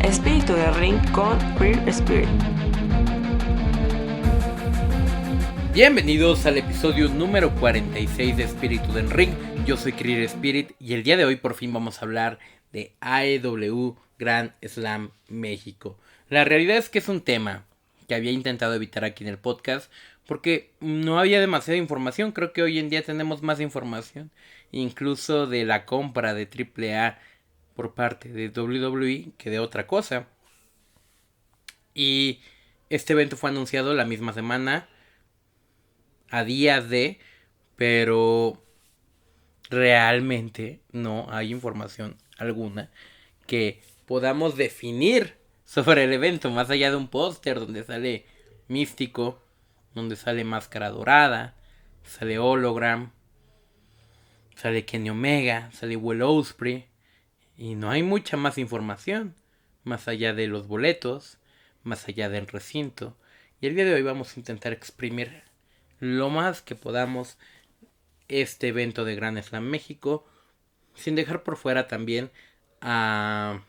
Espíritu de Ring con Queer Spirit. Bienvenidos al episodio número 46 de Espíritu del Ring. Yo soy Queer Spirit y el día de hoy por fin vamos a hablar de AEW Grand Slam México. La realidad es que es un tema que había intentado evitar aquí en el podcast porque no había demasiada información. Creo que hoy en día tenemos más información, incluso de la compra de AAA por parte de WWE que de otra cosa. Y este evento fue anunciado la misma semana, a días de, pero realmente no hay información alguna que podamos definir sobre el evento, más allá de un póster donde sale Místico, donde sale Máscara Dorada, sale Hologram, sale Kenny Omega, sale Will Ospreay, y no hay mucha más información, más allá de los boletos, más allá del recinto. Y el día de hoy vamos a intentar exprimir lo más que podamos este evento de Grand Slam México, sin dejar por fuera también a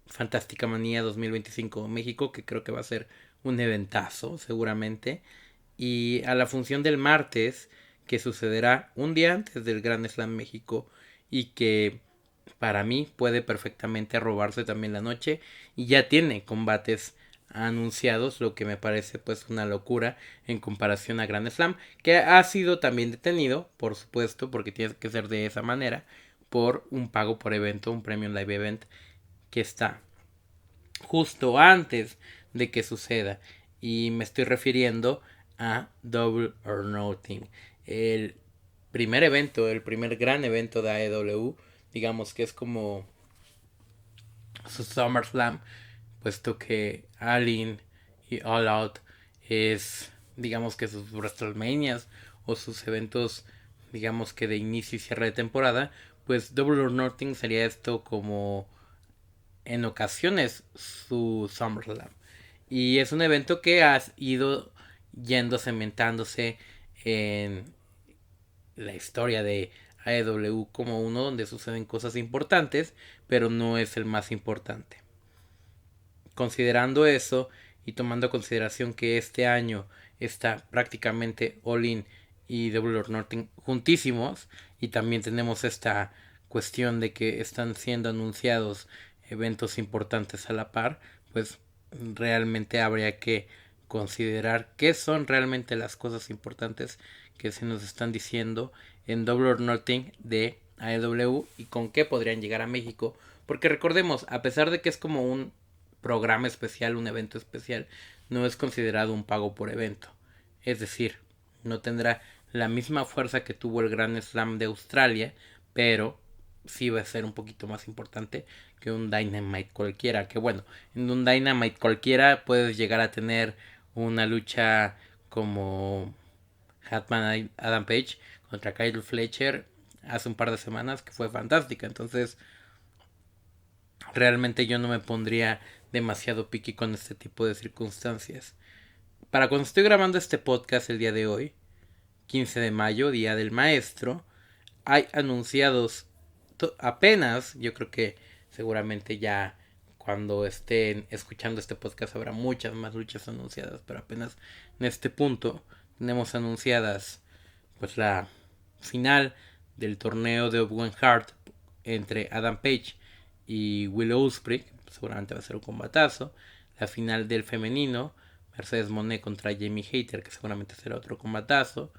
Fantástica Manía 2025 México, que creo que va a ser un eventazo seguramente, y a la función del martes, que sucederá un día antes del Grand Slam México y que para mí puede perfectamente robarse también la noche y ya tiene combates anunciados, lo que me parece pues una locura en comparación a Grand Slam, que ha sido también detenido, por supuesto, porque tiene que ser de esa manera, por un pago por evento, un Premium Live Event que está justo antes de que suceda, y me estoy refiriendo a Double or Nothing, el primer evento, el primer gran evento de AEW, digamos que es como su SummerSlam, puesto que All-In y All Out es, digamos que sus WrestleManias o sus eventos, digamos que de inicio y cierre de temporada. Pues Double or Nothing sería esto como en ocasiones su SummerSlam. Y es un evento que ha ido yendo cementándose en la historia de AEW como uno donde suceden cosas importantes, pero no es el más importante. Considerando eso y tomando en consideración que este año está prácticamente All In y Double or Nothing juntísimos, y también tenemos esta cuestión de que están siendo anunciados eventos importantes a la par, pues realmente habría que considerar qué son realmente las cosas importantes que se nos están diciendo en Double or Nothing de AEW y con qué podrían llegar a México, porque recordemos, a pesar de que es como un programa especial, un evento especial, no es considerado un pago por evento. Es decir, no tendrá la misma fuerza que tuvo el Grand Slam de Australia, pero sí va a ser un poquito más importante que un Dynamite cualquiera. Que bueno, en un Dynamite cualquiera puedes llegar a tener una lucha como Hatman Adam Page contra Kyle Fletcher hace un par de semanas, que fue fantástica. Entonces realmente yo no me pondría demasiado picky con este tipo de circunstancias. Para cuando estoy grabando este podcast el día de hoy, 15 de mayo, Día del Maestro, hay anunciados apenas, yo creo que seguramente ya cuando estén escuchando este podcast habrá muchas más luchas anunciadas, pero apenas en este punto tenemos anunciadas pues la final del torneo de Owen Hart entre Adam Page y Will Ospreay, seguramente va a ser un combatazo. La final del femenino, Mercedes Moné contra Jamie Hayter, que seguramente será otro combatazo.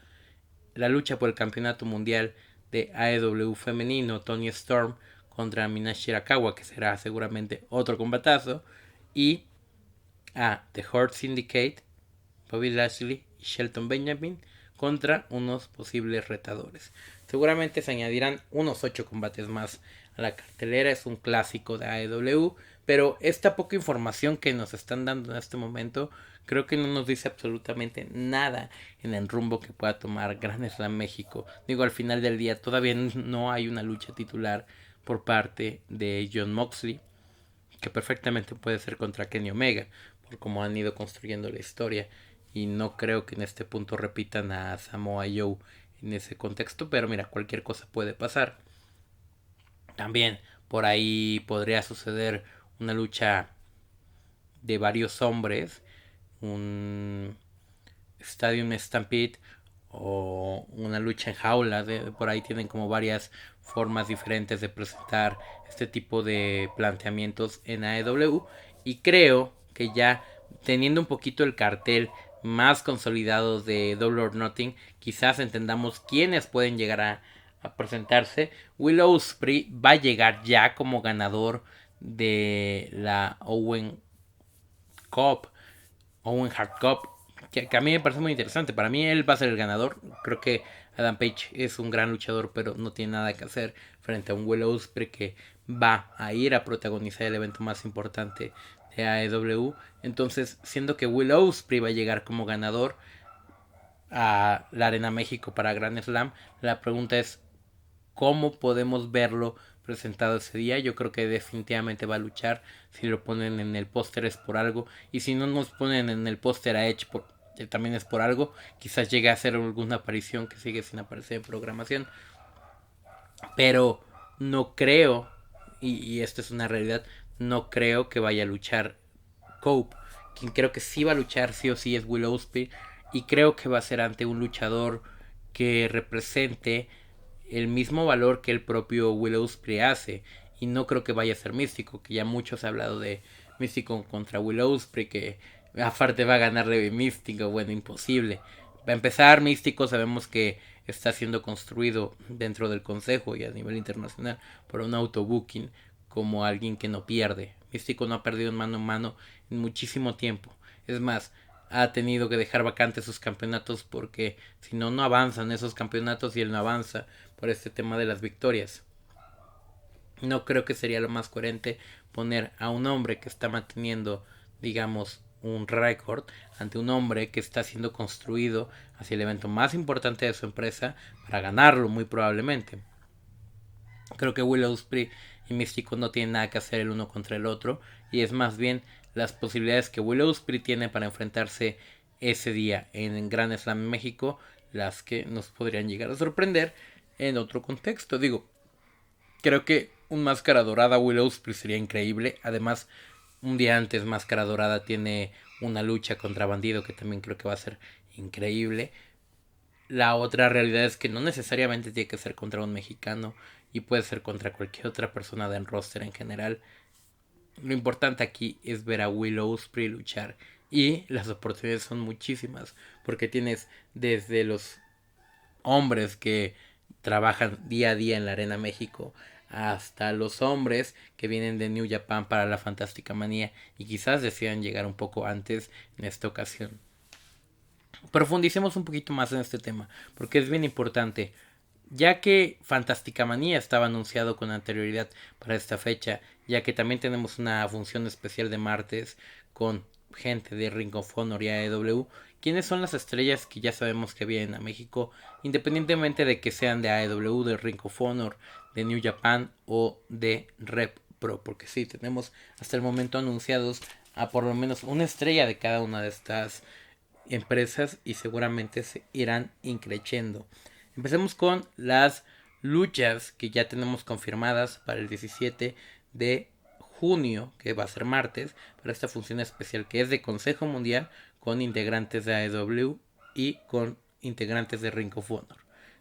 La lucha por el campeonato mundial de AEW femenino, Tony Storm contra Mina Shirakawa, que será seguramente otro combatazo. Y a The Hurt Syndicate, Bobby Lashley y Shelton Benjamin contra unos posibles retadores. Seguramente se añadirán unos 8 combates más a la cartelera. Es un clásico de AEW, pero esta poca información que nos están dando en este momento creo que no nos dice absolutamente nada en el rumbo que pueda tomar Grand Slam México. Digo, al final del día todavía no hay una lucha titular por parte de Jon Moxley, que perfectamente puede ser contra Kenny Omega, por cómo han ido construyendo la historia. Y no creo que en este punto repitan a Samoa Joe en ese contexto, pero mira, cualquier cosa puede pasar. También por ahí podría suceder una lucha de varios hombres, un Stadium Stampede o una lucha en jaula. Por ahí tienen como varias formas diferentes de presentar este tipo de planteamientos en AEW, y creo que ya teniendo un poquito el cartel más consolidado de Double or Nothing, quizás entendamos quiénes pueden llegar a presentarse. Will Ospreay va a llegar ya como ganador de la Owen Hart Cup, que a mí me parece muy interesante. Para mí él va a ser el ganador. Creo que Adam Page es un gran luchador, pero no tiene nada que hacer frente a un Will Ospreay que va a ir a protagonizar el evento más importante de AEW. Entonces, siendo que Will Ospreay va a llegar como ganador a la Arena México para Grand Slam, la pregunta es cómo podemos verlo presentado ese día. Yo creo que definitivamente va a luchar. Si lo ponen en el póster es por algo, y si no nos ponen en el póster a Edge también es por algo. Quizás llegue a hacer alguna aparición que sigue sin aparecer en programación, pero no creo, y esto es una realidad, no creo que vaya a luchar Cope. Quien creo que sí va a luchar sí o sí es Will Ospreay, y creo que va a ser ante un luchador que represente el mismo valor que el propio Will Ospreay hace, y no creo que vaya a ser Místico, que ya muchos han hablado de Místico contra Will Ospreay, que aparte va a ganarle Místico. Bueno, imposible. Va a empezar, Místico sabemos que está siendo construido dentro del consejo y a nivel internacional por un autobooking como alguien que no pierde. Místico no ha perdido en mano en muchísimo tiempo. Es más, ha tenido que dejar vacantes sus campeonatos porque si no, no avanzan esos campeonatos, y él no avanza por este tema de las victorias. No creo que sería lo más coherente poner a un hombre que está manteniendo, digamos, un récord ante un hombre que está siendo construido hacia el evento más importante de su empresa para ganarlo muy probablemente. Creo que Will Ospreay y Místico no tienen nada que hacer el uno contra el otro, y es más bien las posibilidades que Will Ospreay tiene para enfrentarse ese día en Grand Slam México las que nos podrían llegar a sorprender en otro contexto. Digo, creo que un Máscara Dorada Will Ospreay sería increíble. Además, un día antes Máscara Dorada tiene una lucha contra Bandido que también creo que va a ser increíble. La otra realidad es que no necesariamente tiene que ser contra un mexicano, y puede ser contra cualquier otra persona del roster en general. Lo importante aquí es ver a Will Ospreay luchar, y las oportunidades son muchísimas, porque tienes desde los hombres que trabajan día a día en la Arena México hasta los hombres que vienen de New Japan para la Fantástica Manía y quizás decidan llegar un poco antes en esta ocasión. Profundicemos un poquito más en este tema, porque es bien importante, ya que Fantástica Manía estaba anunciado con anterioridad para esta fecha, ya que también tenemos una función especial de martes con gente de Ring of Honor y AEW. ¿Quiénes son las estrellas que ya sabemos que vienen a México, independientemente de que sean de AEW, de Ring of Honor, de New Japan o de Rep Pro? Porque sí, tenemos hasta el momento anunciados a por lo menos una estrella de cada una de estas empresas, y seguramente se irán increciendo. Empecemos con las luchas que ya tenemos confirmadas para el 17 de junio, que va a ser martes, para esta función especial que es de Consejo Mundial con integrantes de AEW y con integrantes de Ring of Honor.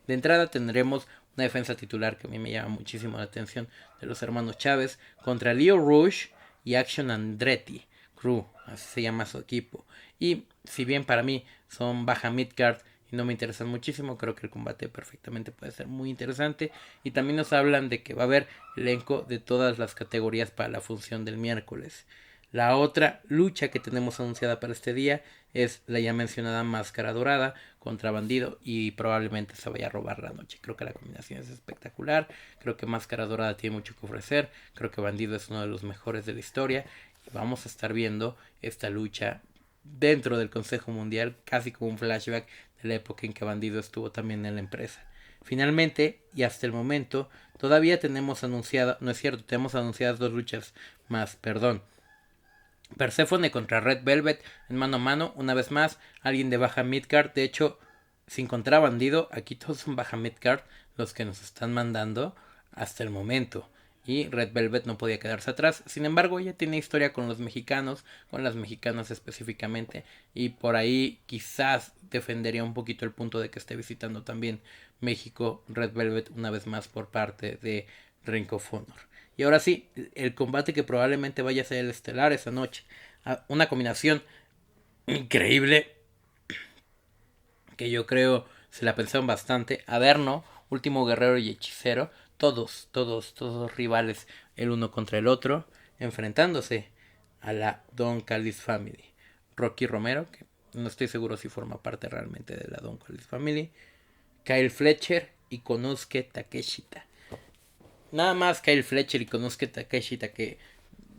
De entrada tendremos una defensa titular que a mí me llama muchísimo la atención, de los hermanos Chávez contra Lio Rush y Action Andretti Crew, así se llama su equipo. Y si bien para mí son baja midcard y no me interesan muchísimo, creo que el combate perfectamente puede ser muy interesante. Y también nos hablan de que va a haber elenco de todas las categorías para la función del miércoles. La otra lucha que tenemos anunciada para este día es la ya mencionada Máscara Dorada contra Bandido, y probablemente se vaya a robar la noche. Creo que la combinación es espectacular, creo que Máscara Dorada tiene mucho que ofrecer, creo que Bandido es uno de los mejores de la historia, y vamos a estar viendo esta lucha dentro del Consejo Mundial, casi como un flashback de la época en que Bandido estuvo también en la empresa. Finalmente, y hasta el momento, todavía tenemos anunciada, no es cierto, tenemos anunciadas dos luchas más, perdón. Persephone contra Red Velvet en mano a mano, una vez más, alguien de baja midcard. De hecho, sin contar Bandido, aquí todos son baja midcard los que nos están mandando hasta el momento. y Red Velvet no podía quedarse atrás. Sin embargo, ella tiene historia con los mexicanos, con las mexicanas específicamente, y por ahí quizás defendería un poquito el punto de que esté visitando también México Red Velvet una vez más por parte de Ring of Honor. Y ahora sí, el combate que probablemente vaya a ser el estelar esa noche. Una combinación increíble que yo creo se la pensaron bastante. Averno, Último Guerrero y Hechicero, todos rivales el uno contra el otro, enfrentándose a la Don Callis Family. Rocky Romero, que no estoy seguro si forma parte realmente de la Don Callis Family, Kyle Fletcher y Konosuke Takeshita. Nada más Kyle Fletcher y Konosuke Takeshita, que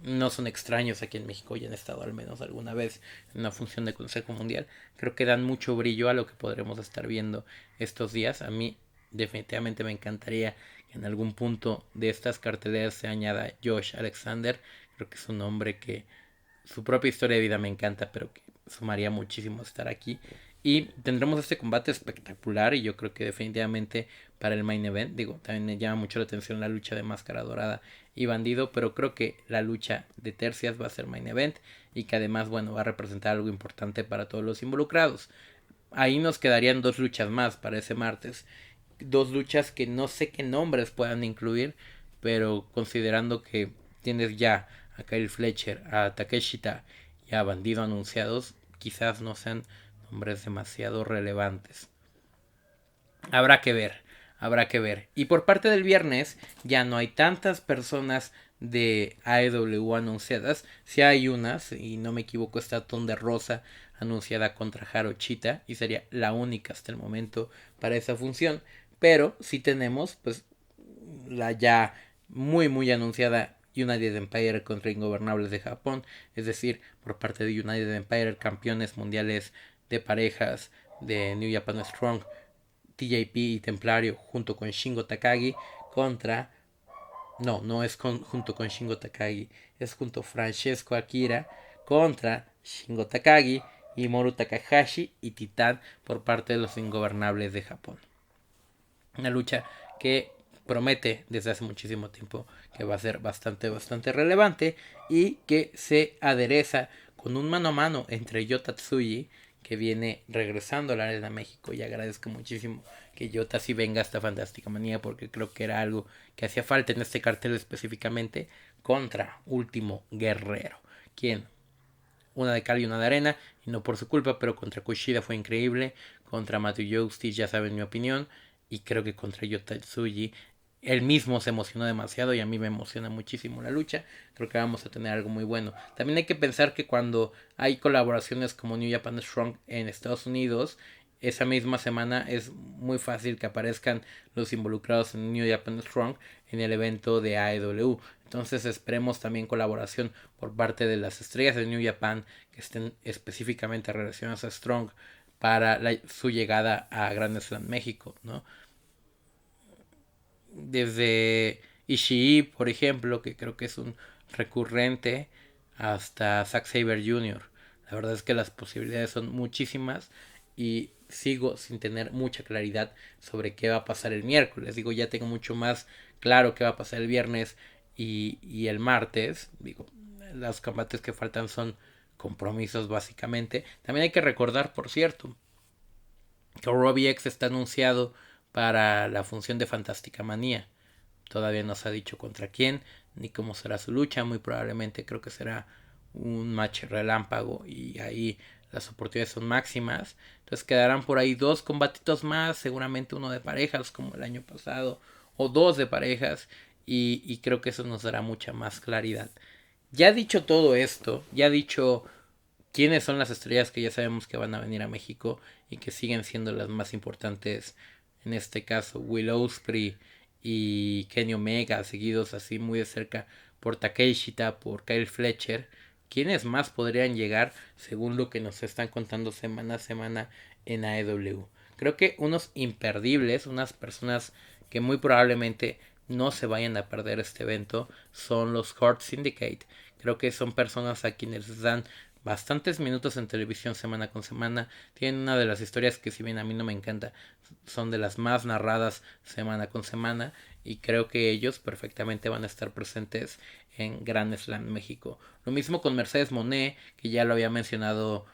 no son extraños aquí en México, ya han estado al menos alguna vez en una función de Consejo Mundial. Creo que dan mucho brillo a lo que podremos estar viendo estos días. A mí definitivamente me encantaría que en algún punto de estas carteleras se añada Josh Alexander. Creo que es un hombre que su propia historia de vida me encanta, pero que sumaría muchísimo estar aquí. Y tendremos este combate espectacular y yo creo que definitivamente para el main event, digo, también me llama mucho la atención la lucha de Máscara Dorada y Bandido, pero creo que la lucha de tercias va a ser main event y que además, bueno, va a representar algo importante para todos los involucrados. Ahí nos quedarían dos luchas más para ese martes. Dos luchas que no sé qué nombres puedan incluir, pero considerando que tienes ya a Kyle Fletcher, a Takeshita y a Bandido anunciados, quizás no sean nombres demasiado relevantes. Habrá que ver, habrá que ver. Y por parte del viernes ya no hay tantas personas de AEW anunciadas. Si hay unas, y no me equivoco, está Thunder Rosa anunciada contra Jarochita y sería la única hasta el momento para esa función. Pero si tenemos pues la ya muy anunciada United Empire contra Ingobernables de Japón, es decir, por parte de United Empire, campeones mundiales de parejas de New Japan Strong, TJP y Templario junto con Shingo Takagi contra... No es junto con Shingo Takagi, es junto a Francesco Akira contra Shingo Takagi y Moru Takahashi y Titán por parte de los Ingobernables de Japón. Una lucha que promete desde hace muchísimo tiempo que va a ser bastante relevante y que se adereza con un mano a mano entre Yota Tsuji, que viene regresando a la Arena México, y agradezco muchísimo que Yota sí venga a esta Fantástica Manía porque creo que era algo que hacía falta en este cartel específicamente, contra Último Guerrero, quien una de cal y una de arena, y no por su culpa, pero contra Kushida fue increíble, contra Matthew Justice ya saben mi opinión, y creo que contra Yota Tsuji él mismo se emocionó demasiado y a mí me emociona muchísimo la lucha. Creo que vamos a tener algo muy bueno. También hay que pensar que cuando hay colaboraciones como New Japan Strong en Estados Unidos, esa misma semana es muy fácil que aparezcan los involucrados en New Japan Strong en el evento de AEW. Entonces esperemos también colaboración por parte de las estrellas de New Japan que estén específicamente relacionadas a Strong para su llegada a Grand Slam México, ¿no? Desde Ishii, por ejemplo, que creo que es un recurrente, hasta Zack Sabre Jr. La verdad es que las posibilidades son muchísimas y sigo sin tener mucha claridad sobre qué va a pasar el miércoles. Digo, ya tengo mucho más claro qué va a pasar el viernes y el martes. Digo, los combates que faltan son compromisos básicamente. También hay que recordar, por cierto, que Robbie X está anunciado para la función de Fantástica Manía. Todavía no se ha dicho contra quién ni cómo será su lucha. Muy probablemente creo que será un match relámpago y ahí las oportunidades son máximas. Entonces quedarán por ahí dos combatitos más, seguramente uno de parejas como el año pasado o dos de parejas y creo que eso nos dará mucha más claridad. Ya dicho todo esto, ya dicho quiénes son las estrellas que ya sabemos que van a venir a México y que siguen siendo las más importantes, en este caso Will Ospreay y Kenny Omega, seguidos así muy de cerca por Takeshita, por Kyle Fletcher. ¿Quiénes más podrían llegar según lo que nos están contando semana a semana en AEW? Creo que unos imperdibles, unas personas que muy probablemente no se vayan a perder este evento, son los Hurt Syndicate. Creo que son personas a quienes dan bastantes minutos en televisión semana con semana. Tienen una de las historias que, si bien a mí no me encanta, son de las más narradas semana con semana y creo que ellos perfectamente van a estar presentes en Grand Slam México. Lo mismo con Mercedes Moné, que ya lo había mencionado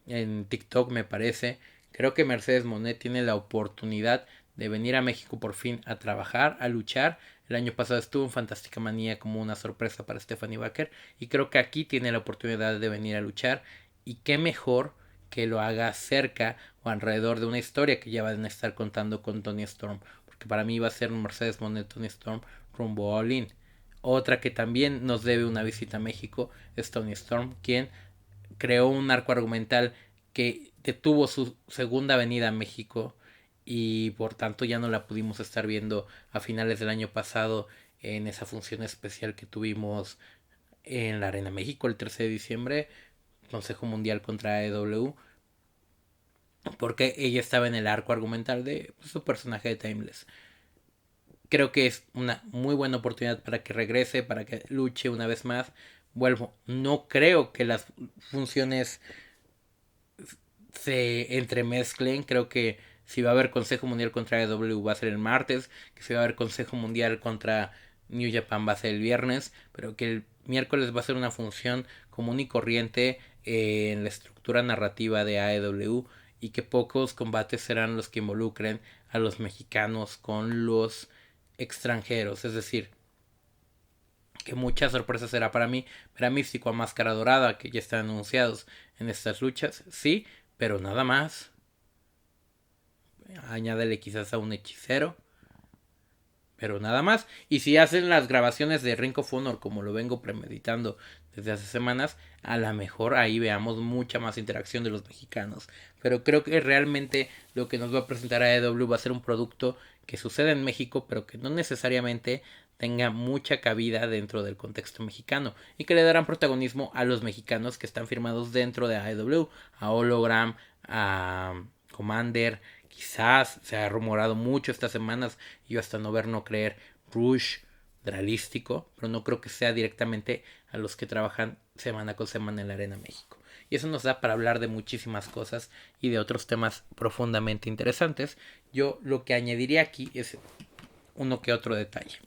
en TikTok me parece. Creo que Mercedes Moné tiene la oportunidad de venir a México por fin a trabajar, a luchar. El año pasado estuvo en Fantástica Manía como una sorpresa para Stephanie Baker y creo que aquí tiene la oportunidad de venir a luchar y qué mejor que lo haga cerca o alrededor de una historia que ya van a estar contando con Toni Storm, porque para mí va a ser un Mercedes Moné Toni Storm rumbo all in. Otra que también nos debe una visita a México es Toni Storm, quien creó un arco argumental que detuvo su segunda venida a México y por tanto ya no la pudimos estar viendo a finales del año pasado en esa función especial que tuvimos en la Arena México el 13 de diciembre, Consejo Mundial contra AEW, porque ella estaba en el arco argumental de su personaje de Timeless. Creo que es una muy buena oportunidad para que regrese, para que luche una vez más. Vuelvo, no creo que las funciones se entremezclen. Creo que si va a haber Consejo Mundial contra AEW va a ser el martes, que si va a haber Consejo Mundial contra New Japan va a ser el viernes, pero que el miércoles va a ser una función común y corriente en la estructura narrativa de AEW y que pocos combates serán los que involucren a los mexicanos con los extranjeros, es decir, que mucha sorpresa será para mí ver a Místico a Máscara Dorada, que ya están anunciados en estas luchas, sí, pero nada más. Añádele quizás a un hechicero, pero nada más. Y si hacen las grabaciones de Ring of Honor como lo vengo premeditando desde hace semanas, a lo mejor ahí veamos mucha más interacción de los mexicanos. Pero creo que realmente lo que nos va a presentar AEW va a ser un producto que sucede en México, pero que no necesariamente tenga mucha cabida dentro del contexto mexicano y que le darán protagonismo a los mexicanos que están firmados dentro de AEW, a Hologram, a Commander. Quizás se ha rumorado mucho estas semanas, y yo hasta no ver no creer, Rush, Dralístico, pero no creo que sea directamente a los que trabajan semana con semana en la Arena México. Y eso nos da para hablar de muchísimas cosas y de otros temas profundamente interesantes. Yo lo que añadiría aquí es uno que otro detalle.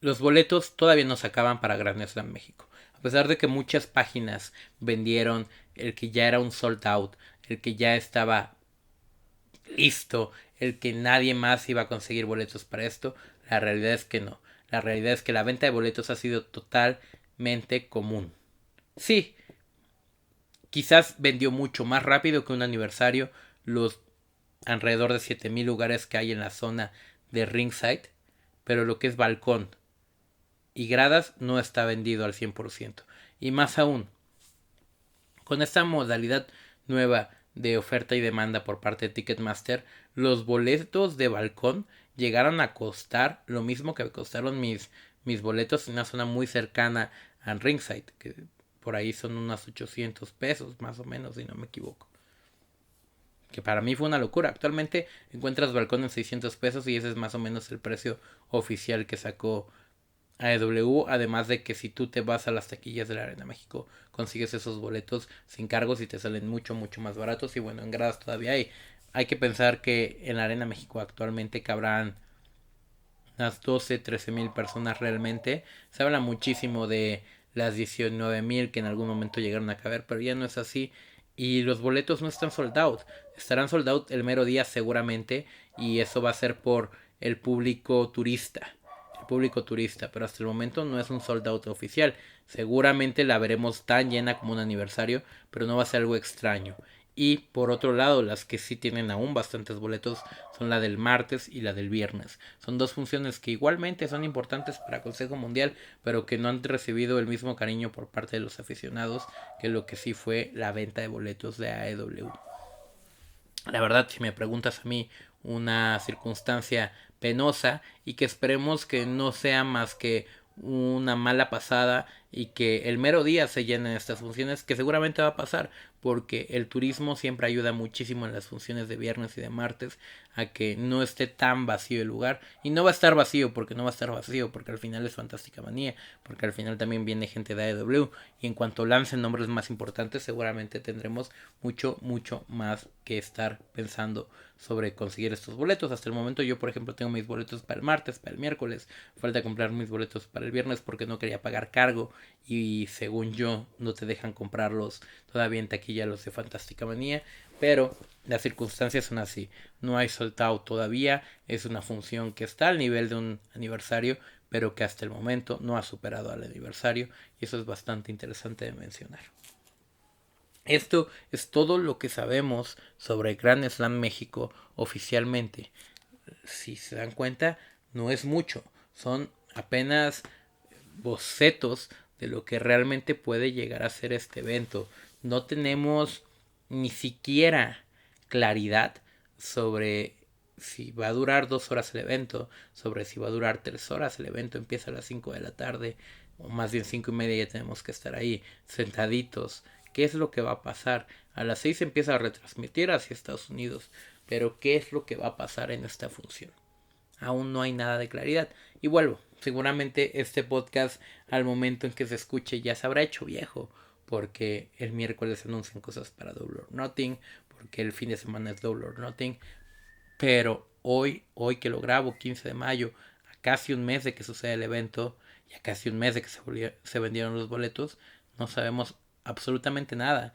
Los boletos todavía no se acaban para Grand Slam México. A pesar de que muchas páginas vendieron el que ya era un sold out, el que ya estaba listo, el que nadie más iba a conseguir boletos para esto, la realidad es que no. La realidad es que la venta de boletos ha sido totalmente común. Sí, quizás vendió mucho más rápido que un aniversario los alrededor de 7,000 lugares que hay en la zona de ringside, pero lo que es balcón y gradas no está vendido al 100%. Y más aún, con esta modalidad nueva de oferta y demanda por parte de Ticketmaster, los boletos de balcón llegaron a costar lo mismo que costaron mis boletos en una zona muy cercana a ringside, que por ahí son unos 800 pesos más o menos, si no me equivoco. Que para mí fue una locura. Actualmente encuentras balcón en 600 pesos y ese es más o menos el precio oficial que sacó AEW, además de que si tú te vas a las taquillas de la Arena México consigues esos boletos sin cargos y te salen mucho más baratos. Y bueno, en gradas todavía hay que pensar que en la Arena México actualmente cabrán unas 12,000-13,000 personas realmente. Se habla muchísimo de las 19,000 que en algún momento llegaron a caber, pero ya no es así. Y los boletos no están sold out. Estarán sold out el mero día seguramente. Y eso va a ser por el público turista. Pero hasta el momento no es un sold out oficial. Seguramente la veremos tan llena como un aniversario, pero no va a ser algo extraño. Y por otro lado, las que sí tienen aún bastantes boletos son la del martes y la del viernes. Son dos funciones que igualmente son importantes para Consejo Mundial, pero que no han recibido el mismo cariño por parte de los aficionados que lo que sí fue la venta de boletos de AEW. La verdad, si me preguntas a mí, una circunstancia penosa y que esperemos que no sea más que una mala pasada y que el mero día se llenen estas funciones, que seguramente va a pasar, porque el turismo siempre ayuda muchísimo en las funciones de viernes y de martes a que no esté tan vacío el lugar. Y no va a estar vacío, porque no va a estar vacío, porque al final es Fantástica Manía, porque al final también viene gente de AEW, y en cuanto lancen nombres más importantes, seguramente tendremos mucho más que estar pensando sobre conseguir estos boletos. Hasta el momento yo, por ejemplo, tengo mis boletos para el martes, para el miércoles, falta comprar mis boletos para el viernes porque no quería pagar cargo, y según yo no te dejan comprarlos todavía en taquilla los de Fantástica Manía, pero las circunstancias son así, no hay sold out todavía, es una función que está al nivel de un aniversario, pero que hasta el momento no ha superado al aniversario, y eso es bastante interesante de mencionar. Esto es todo lo que sabemos sobre Grand Slam México oficialmente. Si se dan cuenta, no es mucho, son apenas bocetos de lo que realmente puede llegar a ser este evento. No tenemos ni siquiera claridad sobre si va a durar 2 horas el evento, sobre si va a durar 3 horas el evento, empieza a las 5 de la tarde, o más bien 5:30 ya tenemos que estar ahí, sentaditos. ¿Qué es lo que va a pasar? A las 6 empieza a retransmitir hacia Estados Unidos, pero ¿qué es lo que va a pasar en esta función? Aún no hay nada de claridad. Y vuelvo, seguramente este podcast al momento en que se escuche ya se habrá hecho viejo, porque el miércoles anuncian cosas para Double or Nothing, porque el fin de semana es Double or Nothing, pero hoy que lo grabo, 15 de mayo, a casi un mes de que suceda el evento, y a casi un mes de que se vendieron los boletos, no sabemos absolutamente nada.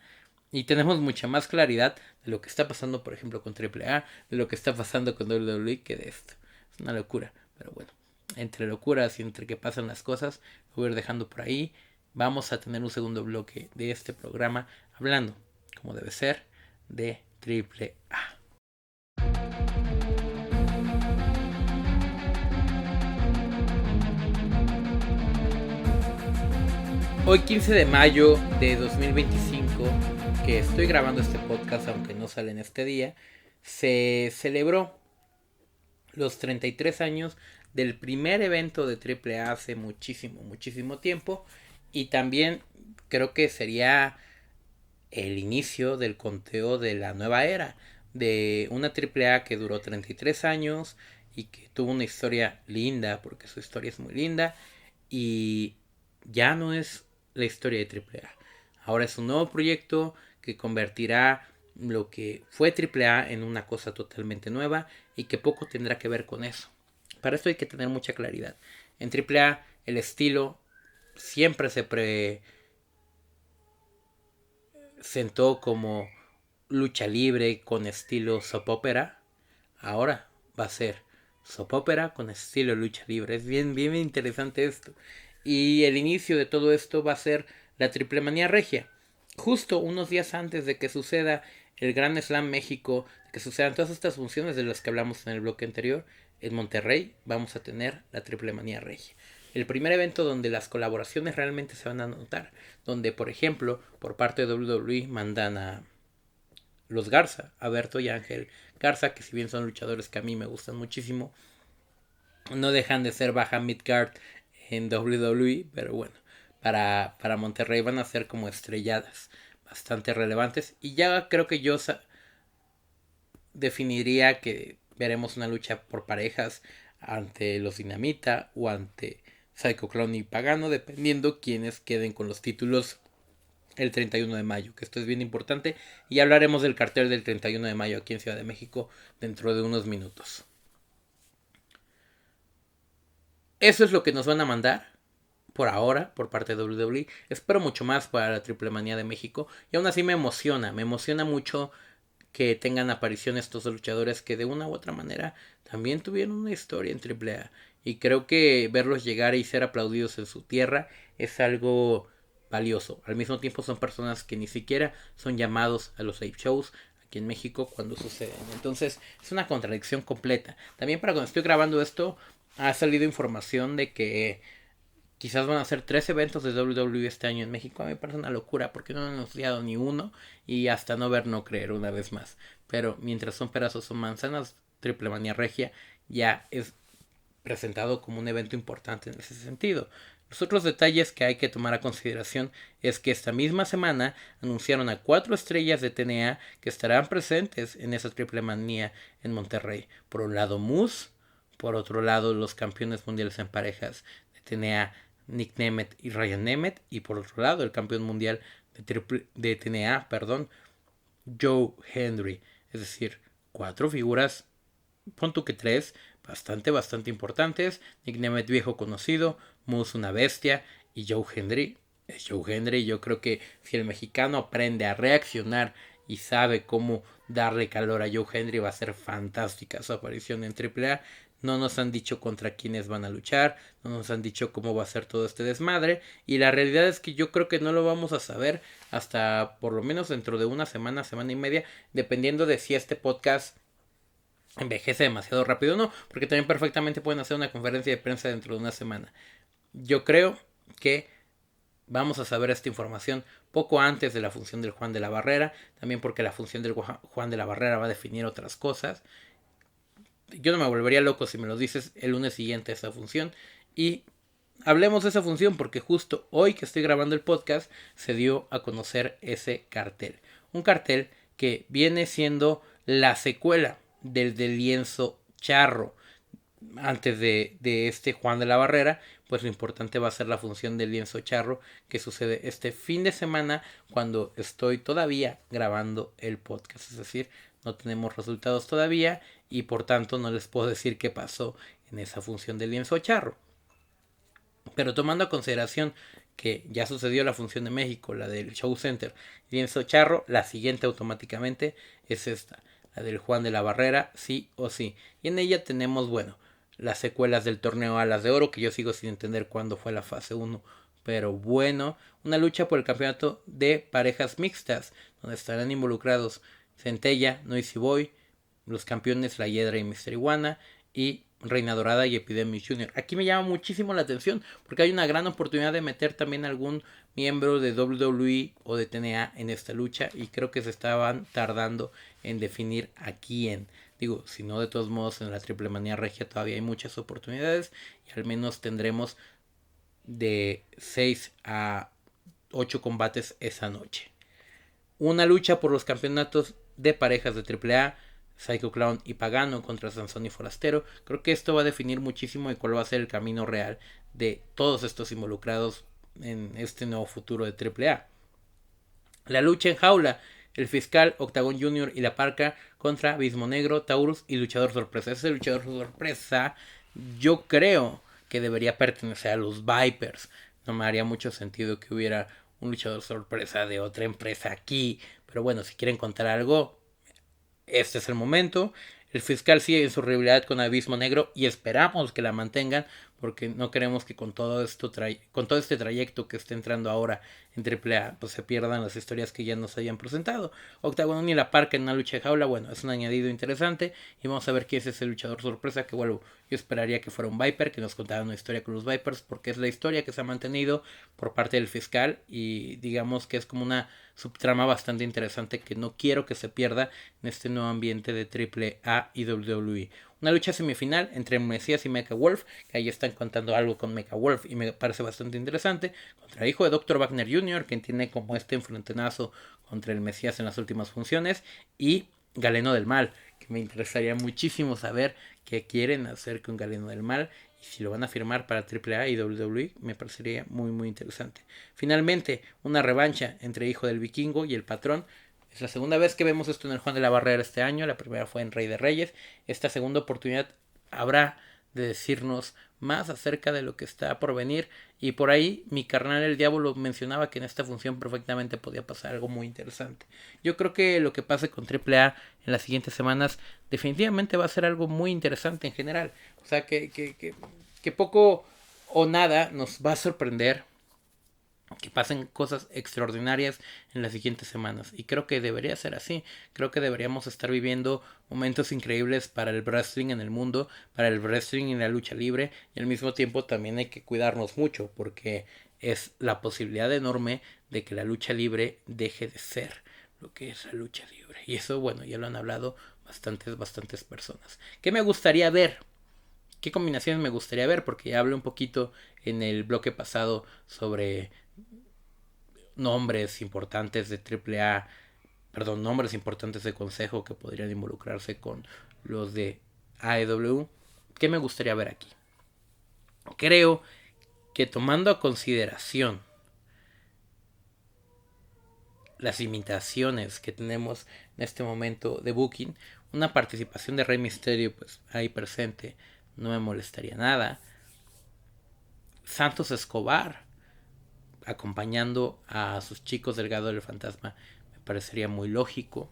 Y tenemos mucha más claridad de lo que está pasando, por ejemplo, con AAA, de lo que está pasando con WWE, que de esto. Es una locura, pero bueno, entre locuras y entre que pasan las cosas, lo voy a ir dejando por ahí. Vamos a tener un segundo bloque de este programa hablando, como debe ser, de AAA. Hoy 15 de mayo de 2025, que estoy grabando este podcast aunque no sale en este día, se celebró los 33 años del primer evento de AAA hace muchísimo tiempo, y también creo que sería el inicio del conteo de la nueva era, de una AAA que duró 33 años y que tuvo una historia linda, porque su historia es muy linda, y ya no es la historia de AAA. Ahora es un nuevo proyecto que convertirá lo que fue AAA en una cosa totalmente nueva y que poco tendrá que ver con eso. Para esto hay que tener mucha claridad. En AAA el estilo siempre se presentó como lucha libre con estilo soap opera. Ahora va a ser soap opera con estilo lucha libre. Es bien interesante esto. Y el inicio de todo esto va a ser la Triple Manía Regia. Justo unos días antes de que suceda el Grand Slam México, que sucedan todas estas funciones de las que hablamos en el bloque anterior, en Monterrey vamos a tener la Triple Manía Regia. El primer evento donde las colaboraciones realmente se van a notar. Donde, por ejemplo, por parte de WWE mandan a los Garza, a Berto y Ángel Garza, que si bien son luchadores que a mí me gustan muchísimo, no dejan de ser baja midcard en WWE, pero bueno, para Monterrey van a ser como estrelladas bastante relevantes, y ya creo que yo definiría que veremos una lucha por parejas ante los Dinamita o ante Psycho Clown y Pagano, dependiendo quienes queden con los títulos el 31 de mayo, que esto es bien importante, y hablaremos del cartel del 31 de mayo aquí en Ciudad de México dentro de unos minutos. Eso es lo que nos van a mandar por ahora por parte de WWE. Espero mucho más para la Triple Manía de México, y aún así me emociona mucho que tengan aparición estos luchadores que de una u otra manera también tuvieron una historia en AAA, y creo que verlos llegar y ser aplaudidos en su tierra es algo valioso. Al mismo tiempo son personas que ni siquiera son llamados a los live shows aquí en México cuando suceden. Entonces es una contradicción completa. También para cuando estoy grabando esto ha salido información de que quizás van a ser 3 eventos de WWE este año en México. A mí me parece una locura porque no han anunciado ni uno, y hasta no ver no creer una vez más. Pero mientras son pedazos son manzanas, Triple Manía Regia ya es presentado como un evento importante en ese sentido. Los otros detalles que hay que tomar a consideración es que esta misma semana anunciaron a 4 estrellas de TNA que estarán presentes en esa triple manía en Monterrey. Por un lado Moose, por otro lado los campeones mundiales en parejas de TNA Nick Nemeth y Ryan Nemeth, y por otro lado el campeón mundial de TNA, Joe Hendry. Es decir, 4 figuras, pon tú que 3, bastante importantes. Nick Nemeth, viejo conocido, Moose, una bestia, y Joe Hendry es Joe Hendry. Yo creo que si el mexicano aprende a reaccionar y sabe cómo darle calor a Joe Hendry, va a ser fantástica su aparición en AAA. No nos han dicho contra quiénes van a luchar, no nos han dicho cómo va a ser todo este desmadre, y la realidad es que yo creo que no lo vamos a saber hasta por lo menos dentro de una semana, semana y media, dependiendo de si este podcast envejece demasiado rápido o no, porque también perfectamente pueden hacer una conferencia de prensa dentro de una semana. Yo creo que vamos a saber esta información poco antes de la función del Juan de la Barrera, también porque la función del Juan de la Barrera va a definir otras cosas. Yo no me volvería loco si me lo dices el lunes siguiente a esa función. Y hablemos de esa función porque justo hoy que estoy grabando el podcast se dio a conocer ese cartel. Un cartel que viene siendo la secuela del lienzo charro. Antes de este Juan de la Barrera, pues lo importante va a ser la función del lienzo charro que sucede este fin de semana cuando estoy todavía grabando el podcast. Es decir, no tenemos resultados todavía y por tanto no les puedo decir qué pasó en esa función del lienzo charro. Pero tomando a consideración que ya sucedió la función de México, la del Show Center, lienzo charro, la siguiente automáticamente es esta, la del Juan de la Barrera, sí o sí. Y en ella tenemos, bueno, las secuelas del torneo Alas de Oro, que yo sigo sin entender cuándo fue la fase 1, pero bueno, una lucha por el campeonato de parejas mixtas, donde estarán involucrados Centella, Noisy Boy, los campeones La Hiedra y Mister Iguana, y Reina Dorada y Epidemic Jr. Aquí me llama muchísimo la atención porque hay una gran oportunidad de meter también algún miembro de WWE o de TNA en esta lucha y creo que se estaban tardando en definir a quién. Digo, si no, de todos modos en la Triple Manía Regia todavía hay muchas oportunidades y al menos tendremos de 6 a 8 combates esa noche. Una lucha por los campeonatos de parejas de AAA, Psycho Clown y Pagano contra Sansón y Forastero. Creo que esto va a definir muchísimo de cuál va a ser el camino real de todos estos involucrados en este nuevo futuro de AAA. La lucha en jaula, el Fiscal, Octagon Jr. y La Parca contra Abismo Negro, Taurus y Luchador Sorpresa. Ese Luchador Sorpresa yo creo que debería pertenecer a los Vipers. No me haría mucho sentido que hubiera un luchador sorpresa de otra empresa aquí. Pero bueno, si quieren contar algo, este es el momento. El Fiscal sigue en su rivalidad con Abismo Negro y esperamos que la mantengan porque no queremos que con todo este trayecto que está entrando ahora en AAA pues se pierdan las historias que ya nos hayan presentado. Octagon y La Parca en una lucha de jaula, bueno, es un añadido interesante y vamos a ver quién es ese luchador sorpresa que bueno, yo esperaría que fuera un Viper, que nos contara una historia con los Vipers porque es la historia que se ha mantenido por parte del Fiscal y digamos que es como una subtrama bastante interesante que no quiero que se pierda en este nuevo ambiente de AAA y WWE. Una lucha semifinal entre Mesías y Mecha Wolf, que ahí están contando algo con Mecha Wolf y me parece bastante interesante, contra el hijo de Dr. Wagner Jr., quien tiene como este enfrentenazo contra el Mesías en las últimas funciones, y Galeno del Mal, que me interesaría muchísimo saber qué quieren hacer con Galeno del Mal y si lo van a firmar para AAA y WWE, me parecería muy interesante. Finalmente, una revancha entre Hijo del Vikingo y el Patrón. Es la segunda vez que vemos esto en el Juan de la Barrera este año. La primera fue en Rey de Reyes. Esta segunda oportunidad habrá de decirnos más acerca de lo que está por venir. Y por ahí mi carnal el Diablo mencionaba que en esta función perfectamente podía pasar algo muy interesante. Yo creo que lo que pase con AAA en las siguientes semanas definitivamente va a ser algo muy interesante en general. O sea que poco o nada nos va a sorprender que pasen cosas extraordinarias en las siguientes semanas y creo que debería ser así. Creo que deberíamos estar viviendo momentos increíbles para el wrestling en el mundo, para el wrestling en la lucha libre y al mismo tiempo también hay que cuidarnos mucho porque es la posibilidad enorme de que la lucha libre deje de ser lo que es la lucha libre y eso bueno ya lo han hablado bastantes personas. ¿Qué me gustaría ver? ¿Qué combinaciones me gustaría ver? Porque ya hablé un poquito en el bloque pasado sobre nombres importantes de AAA, perdón, nombres importantes de consejo que podrían involucrarse con los de AEW. ¿Qué me gustaría ver aquí? Creo que tomando a consideración las limitaciones que tenemos en este momento de booking, una participación de Rey Mysterio pues ahí presente no me molestaría nada. Santos Escobar acompañando a sus chicos Delgado del Fantasma me parecería muy lógico.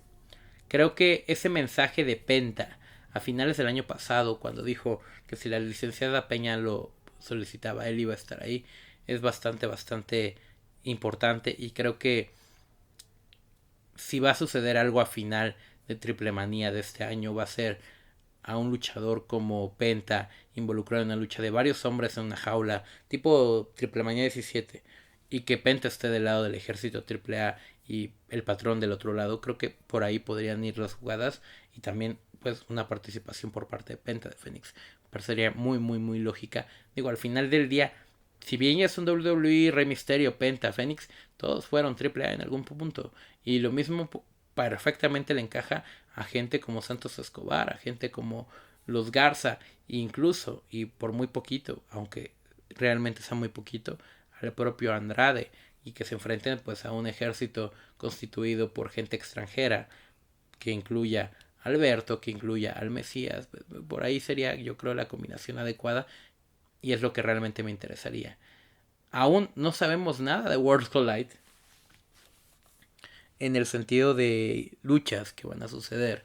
Creo que ese mensaje de Penta a finales del año pasado, cuando dijo que si la licenciada Peña lo solicitaba, él iba a estar ahí, es bastante importante, y creo que si va a suceder algo a final de Triple Manía de este año, va a ser a un luchador como Penta involucrado en una lucha de varios hombres en una jaula, tipo Triple Manía 17, y que Penta esté del lado del ejército AAA y el patrón del otro lado. Creo que por ahí podrían ir las jugadas, y también pues una participación por parte de Penta de Fénix. Me parecería muy lógica. Digo, al final del día, si bien ya es un WWE, Rey Mysterio, Penta, Fénix, todos fueron AAA en algún punto. Y lo mismo perfectamente le encaja a gente como Santos Escobar, a gente como los Garza, incluso, y por muy poquito, aunque realmente sea muy poquito, al propio Andrade, y que se enfrenten pues a un ejército constituido por gente extranjera, que incluya a Alberto, que incluya al Mesías. Por ahí sería, yo creo, la combinación adecuada, y es lo que realmente me interesaría. Aún no sabemos nada de Worlds Collide, en el sentido de luchas que van a suceder.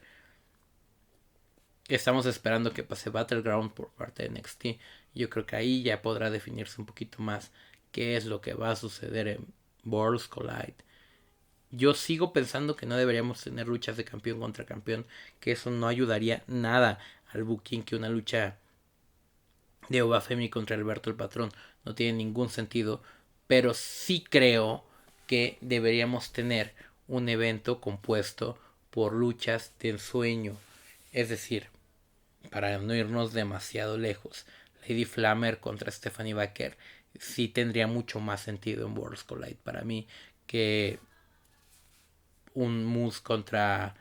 Estamos esperando que pase Battleground por parte de NXT. Yo creo que ahí ya podrá definirse un poquito más qué es lo que va a suceder en Worlds Collide. Yo sigo pensando que no deberíamos tener luchas de campeón contra campeón, que eso no ayudaría nada al booking, que una lucha de Obafemi contra Alberto el Patrón no tiene ningún sentido. Pero sí creo que deberíamos tener un evento compuesto por luchas de ensueño. Es decir, para no irnos demasiado lejos, Lady Flammer contra Stephanie Baker sí tendría mucho más sentido en Worlds Collide para mí que un Moose contra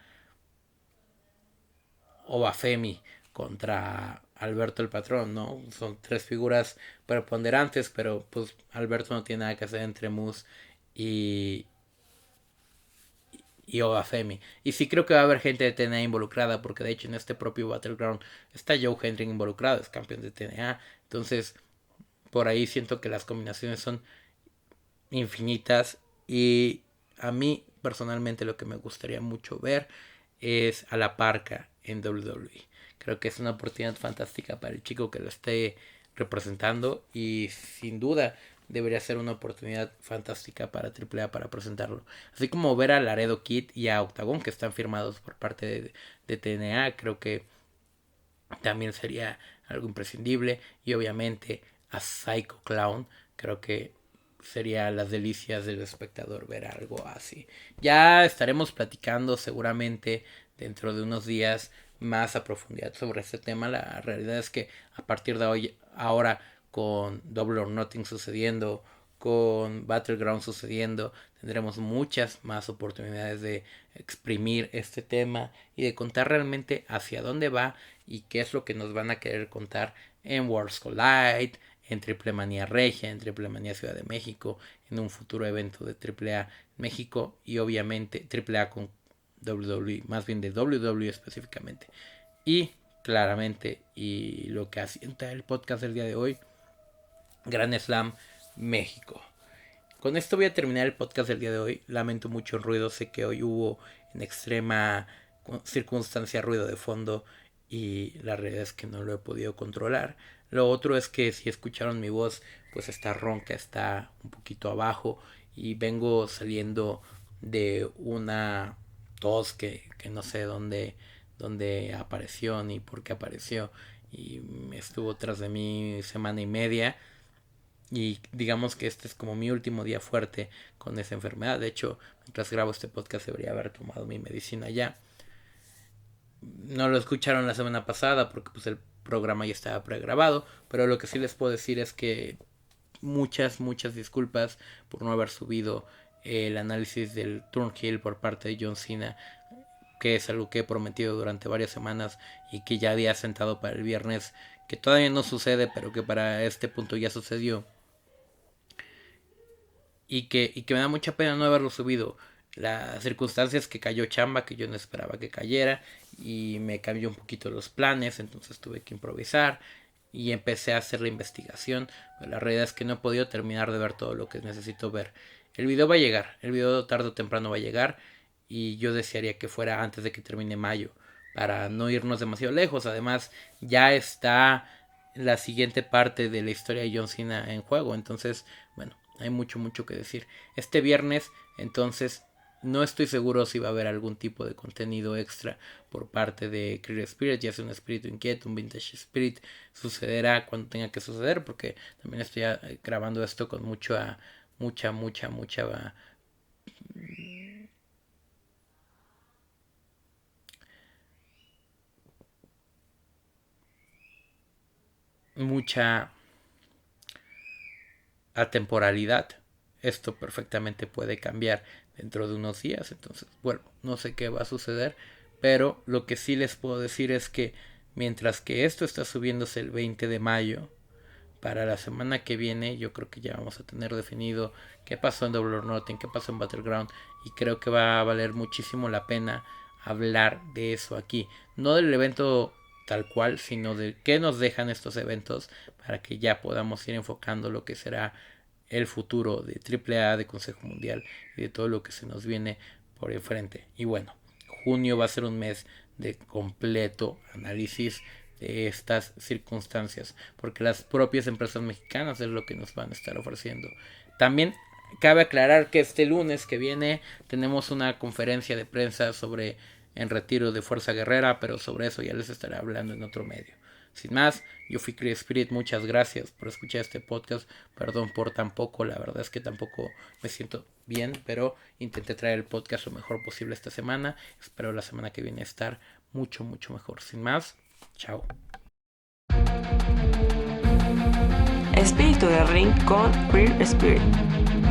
Obafemi contra Alberto el Patrón, ¿no? Son tres figuras preponderantes, pero pues Alberto no tiene nada que hacer entre Moose y Obafemi. Y sí creo que va a haber gente de TNA involucrada, porque de hecho en este propio Battleground está Joe Hendry involucrado, es campeón de TNA. Entonces, por ahí siento que las combinaciones son infinitas, y a mí personalmente lo que me gustaría mucho ver es a La Parca en WWE. Creo que es una oportunidad fantástica para el chico que lo esté representando, y sin duda debería ser una oportunidad fantástica para AAA para presentarlo. Así como ver a Laredo Kid y a Octagon, que están firmados por parte de TNA, creo que también sería algo imprescindible. Y obviamente a Psycho Clown, creo que sería las delicias del espectador ver algo así. Ya estaremos platicando seguramente dentro de unos días más a profundidad sobre este tema. La realidad es que a partir de hoy, ahora, con Double or Nothing sucediendo, con Battleground sucediendo, tendremos muchas más oportunidades de exprimir este tema y de contar realmente hacia dónde va y qué es lo que nos van a querer contar en Worlds Collide, en Triple Manía Regia, en Triple Manía Ciudad de México, en un futuro evento de AAA México, y obviamente AAA con WWE, más bien de WWE específicamente. Y claramente, y lo que asienta el podcast del día de hoy, Grand Slam México. Con esto voy a terminar el podcast del día de hoy. Lamento mucho el ruido, sé que hoy hubo en extrema circunstancia ruido de fondo, y la realidad es que no lo he podido controlar. Lo otro es que si escucharon mi voz, pues está ronca, está un poquito abajo, y vengo saliendo de una tos que no sé dónde apareció ni por qué apareció, y estuvo tras de mí semana y media. Y digamos que este es como mi último día fuerte con esa enfermedad. De hecho, mientras grabo este podcast debería haber tomado mi medicina ya. No lo escucharon la semana pasada porque pues el programa ya estaba pregrabado, pero lo que sí les puedo decir es que muchas disculpas por no haber subido el análisis del Turnhill por parte de John Cena, que es algo que he prometido durante varias semanas y que ya había sentado para el viernes, que todavía no sucede, pero que para este punto ya sucedió. Y que me da mucha pena no haberlo subido. Las circunstancias que cayó chamba, que yo no esperaba que cayera, y me cambió un poquito los planes, entonces tuve que improvisar y empecé a hacer la investigación. Pero la realidad es que no he podido terminar de ver todo lo que necesito ver. El video va a llegar, el video tarde o temprano va a llegar, y yo desearía que fuera antes de que termine mayo, para no irnos demasiado lejos. Además, ya está la siguiente parte de la historia de John Cena en juego, entonces, bueno, hay mucho que decir. Este viernes, entonces, no estoy seguro si va a haber algún tipo de contenido extra por parte de Creative Spirit, ya sea un espíritu inquieto, un vintage spirit. Sucederá cuando tenga que suceder, porque también estoy grabando esto con mucha atemporalidad. Esto perfectamente puede cambiar dentro de unos días, entonces, bueno, no sé qué va a suceder, pero lo que sí les puedo decir es que mientras que esto está subiéndose el 20 de mayo, para la semana que viene yo creo que ya vamos a tener definido qué pasó en Double or Nothing, qué pasó en Battleground, y creo que va a valer muchísimo la pena hablar de eso aquí, no del evento tal cual, sino de qué nos dejan estos eventos, para que ya podamos ir enfocando lo que será el futuro de AAA, de Consejo Mundial y de todo lo que se nos viene por enfrente. Y bueno, junio va a ser un mes de completo análisis de estas circunstancias, porque las propias empresas mexicanas es lo que nos van a estar ofreciendo. También cabe aclarar que este lunes que viene tenemos una conferencia de prensa sobre el retiro de Fuerza Guerrera, pero sobre eso ya les estaré hablando en otro medio. Sin más, yo fui Creative Spirit, muchas gracias por escuchar este podcast, perdón por tan poco, la verdad es que tampoco me siento bien, pero intenté traer el podcast lo mejor posible esta semana, espero la semana que viene estar mucho mejor. Sin más, chao. Espíritu de Ring con Queer Spirit.